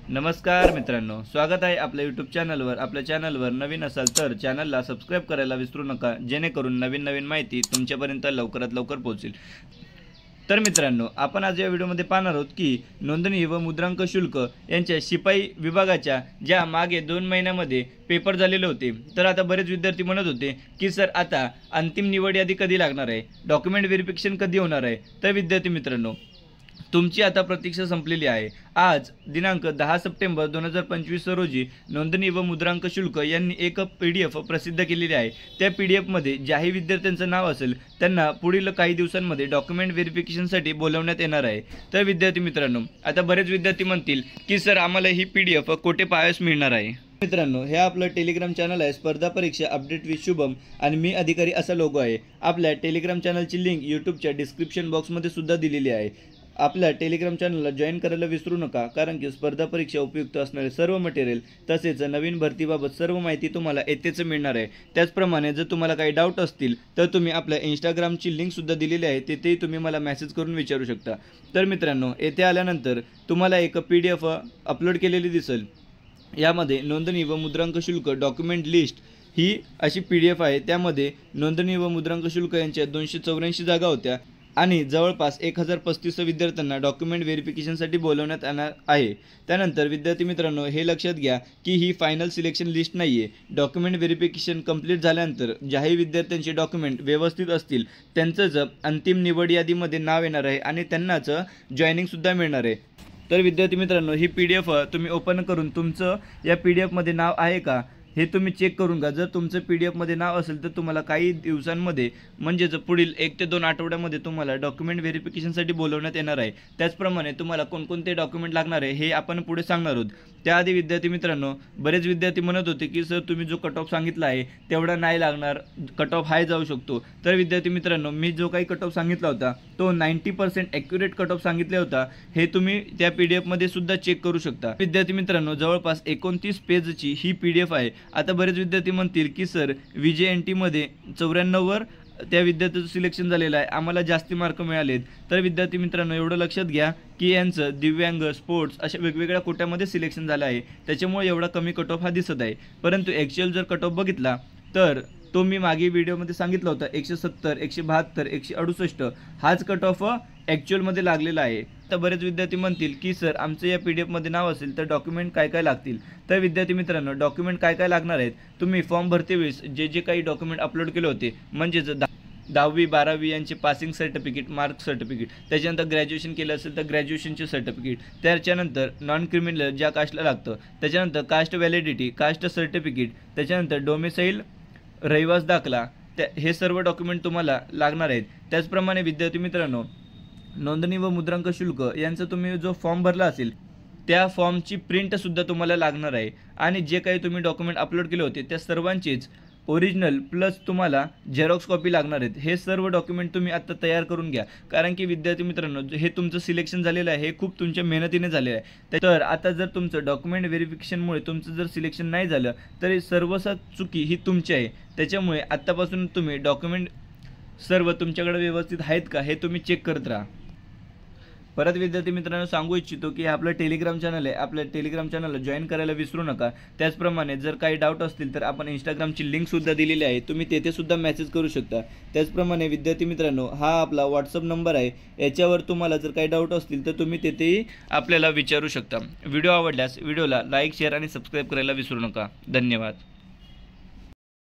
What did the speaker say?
नमस्कार मित्रांनो, स्वागत आहे आपल्या यूट्यूब चॅनलवर। आपल्या चॅनलवर नवीन असाल तर चॅनलला सबस्क्राइब करायला विसरू नका, जेणेकरून नवीन माहिती तुमच्यापर्यंत लवकरात लवकर पोहोचेल। तर मित्रांनो, आपण आज या व्हिडिओमध्ये पाहणार आहोत की नोंदणी व मुद्रांक शुल्क यांच्या शिपाई विभागाच्या ज्या मागे 2 महिन्यामध्ये पेपर झालेले होते, तर आता बरेच विद्यार्थी म्हणत होते की सर आता अंतिम निवड यादी कधी लागणार आहे, डॉक्युमेंट व्हेरिफिकेशन कधी होणार आहे। तर विद्यार्थी मित्रांनो, तुमची आता प्रतीक्षा संपलेली आहे। आज दिनांक 10 सप्टेंबर 2025 रोजी नोंदणी व मुद्रांक शुल्क यांनी एक PDF प्रसिद्ध केलेली आहे। त्या PDF मध्ये ज्याही विद्यार्थ्यांचं नाव असेल त्यांना पुढील काही दिवसांमध्ये डॉक्युमेंट व्हेरिफिकेशनसाठी बोलवण्यात येणार आहे। तर विद्यार्थी मित्रांनो, आता बरेच विद्यार्थी म्हणतील की सर आम्हाला ही PDF कोठे पाहायला मिळणार आहे। मित्रांनो, हे आपलं टेलिग्राम चॅनल आहे, स्पर्धा परीक्षा अपडेट विथ शुभम, आणि मी अधिकारी असा लोगो आहे। आपल्या टेलिग्राम चॅनलची लिंक यूट्यूबच्या डिस्क्रिप्शन बॉक्समध्ये सुद्धा दिलेली आहे। आपल्या टेलिग्राम चॅनलला जॉईन करायला विसरू नका, कारण की स्पर्धा परीक्षा उपयुक्त असणारे सर्व मटेरियल तसेच नवीन भरतीबाबत सर्व माहिती तुम्हाला येथेच मिळणार आहे। त्याचप्रमाणे जर तुम्हाला काही डाऊट असतील तर तुम्ही आपल्या इंस्टाग्रामची लिंक सुद्धा दिलेली आहे, तेथेही तुम्ही मला मेसेज करून विचारू शकता। तर मित्रांनो, येथे आल्यानंतर तुम्हाला एक PDF अपलोड केलेली दिसेल। यामध्ये नोंदणी व मुद्रांक शुल्क डॉक्युमेंट लिस्ट ही अशी PDF आहे। त्यामध्ये नोंदणी व मुद्रांक शुल्क यांच्या 284 जागा होत्या आणि जवळपास 1035 विद्यार्थ्यांना डॉक्युमेंट व्हेरिफिकेशनसाठी बोलवण्यात येणार आहे। त्यानंतर विद्यार्थी मित्रांनो, हे लक्षात घ्या की ही फायनल सिलेक्शन लिस्ट नाही आहे। डॉक्युमेंट व्हेरिफिकेशन कंप्लीट झाल्यानंतर ज्याही विद्यार्थ्यांचे डॉक्युमेंट व्यवस्थित असतील त्यांचंच अंतिम निवड यादीमध्ये नाव येणार आहे आणि त्यांनाच जॉईनिंगसुद्धा मिळणार आहे। तर विद्यार्थी मित्रांनो, ही PDF तुम्ही ओपन करून तुमचं या PDF मध्ये नाव आहे का हे तुम्ही चेक करून घ्या। जर तुमचं PDF मध्ये नाव असेल तर तुम्हाला काही दिवसांमध्ये म्हणजेच पुढील 1 ते 2 आठवड्यामध्ये तुम्हाला डॉक्युमेंट व्हेरिफिकेशनसाठी बोलवण्यात येणार आहे। त्याचप्रमाणे तुम्हाला कोणकोणते डॉक्युमेंट लागणार आहे हे आपण पुढे सांगणार आहोत। त्याआधी विद्यार्थी मित्रांनो, बरेच विद्यार्थी म्हणत होते की सर तुम्ही जो कट ऑफ सांगितला आहे तेवढा नाही लागणार, कट ऑफ हाय जाऊ शकतो। तर विद्यार्थी मित्रांनो, मी जो काही कट ऑफ सांगितला होता तो 90% ॲक्युरेट कट ऑफ सांगितला होता, हे तुम्ही त्या PDF मध्ये सुद्धा चेक करू शकता। विद्यार्थी मित्रांनो, जवळपास 29 पेजची ही PDF आहे। आता बरेच विद्यार्थी म्हणतील की सर VJNT मध्ये 94 वर त्या विद्यार्थ्याचं सिलेक्शन झालेलं आहे, आम्हाला जास्ती मार्क मिळालेत। तर विद्यार्थी मित्रांनो, एवढं लक्षात घ्या की यांचं दिव्यांग, स्पोर्ट्स अशा वेगवेगळ्या कोट्यामध्ये सिलेक्शन झालं आहे, त्याच्यामुळे एवढा कमी कट ऑफ हा दिसत आहे। परंतु ॲक्च्युअल जर कट ऑफ बघितला तर तो मी मागे व्हिडिओमध्ये सांगितला होता 170, 172, 168 हाच कट ऑफ ॲक्च्युअलमध्ये लागलेला आहे। तर बरेच विद्यार्थी म्हणतील की सर आमचं या PDF मध्ये नाव असेल तर डॉक्युमेंट काय लागतील। तर विद्यार्थी मित्रांनो, डॉक्युमेंट काय लागणार आहेत, तुम्ही फॉर्म भरतेवेळेस जे काही डॉक्युमेंट अपलोड केले होते, म्हणजेच 10वी 12वी यांचे पासिंग सर्टिफिकेट, मार्क सर्टिफिकेट, त्याच्यानंतर ग्रॅज्युएशन केलं असेल तर ग्रॅज्युएशनचे सर्टिफिकेट, त्याच्यानंतर नॉन क्रिमिनल ज्या कास्टला लागतं, त्याच्यानंतर कास्ट व्हॅलिडिटी, कास्ट सर्टिफिकेट, त्याच्यानंतर डोमिसाईल रहिवास दाखला, हे सर्व डॉक्युमेंट तुम्हाला लागणार आहेत। त्याचप्रमाणे विद्यार्थी मित्रांनो, नोंदणी व मुद्रांक शुल्क यांचा तुम्ही जो फॉर्म भरला असेल त्या फॉर्मची प्रिंटसुद्धा तुम्हाला लागणार आहे, आणि जे काही तुम्ही डॉक्युमेंट अपलोड केले होते त्या सर्वांचीच ओरिजिनल प्लस तुम्हाला झेरॉक्स कॉपी लागणार आहेत। हे सर्व डॉक्युमेंट तुम्ही आता तयार करून घ्या, कारण की विद्यार्थी मित्रांनो, हे तुमचं सिलेक्शन झालेलं आहे, हे खूप तुमच्या मेहनतीने झालेलं आहे। तर आता जर तुमचं डॉक्युमेंट व्हेरिफिकेशनमुळे तुमचं जर सिलेक्शन नाही झालं तर सर्वसा चुकी ही तुमची आहे। त्याच्यामुळे आत्तापासून तुम्ही डॉक्युमेंट सर्व तुमच्याकडे व्यवस्थित आहेत का हे तुम्ही चेक करत राहा। परत विद्यार्थी मित्रांनो, सांगू इच्छितो की हे आपलं टेलिग्राम चॅनल आहे, आपल्या टेलिग्राम चॅनलला जॉईन करायला विसरू नका। त्याचप्रमाणे जर काही डाऊट असतील तर आपण इंस्टाग्रामची लिंकसुद्धा दिलेली आहे, तुम्ही तेथे सुद्धा मेसेज करू शकता। त्याचप्रमाणे विद्यार्थी मित्रांनो, हा आपला व्हॉट्सअप नंबर आहे, याच्यावर तुम्हाला जर काही डाऊट असतील तर तुम्ही तेथेही आपल्याला विचारू शकता। व्हिडिओ आवडल्यास व्हिडिओला लाईक, शेअर आणि सबस्क्राईब करायला विसरू नका। धन्यवाद।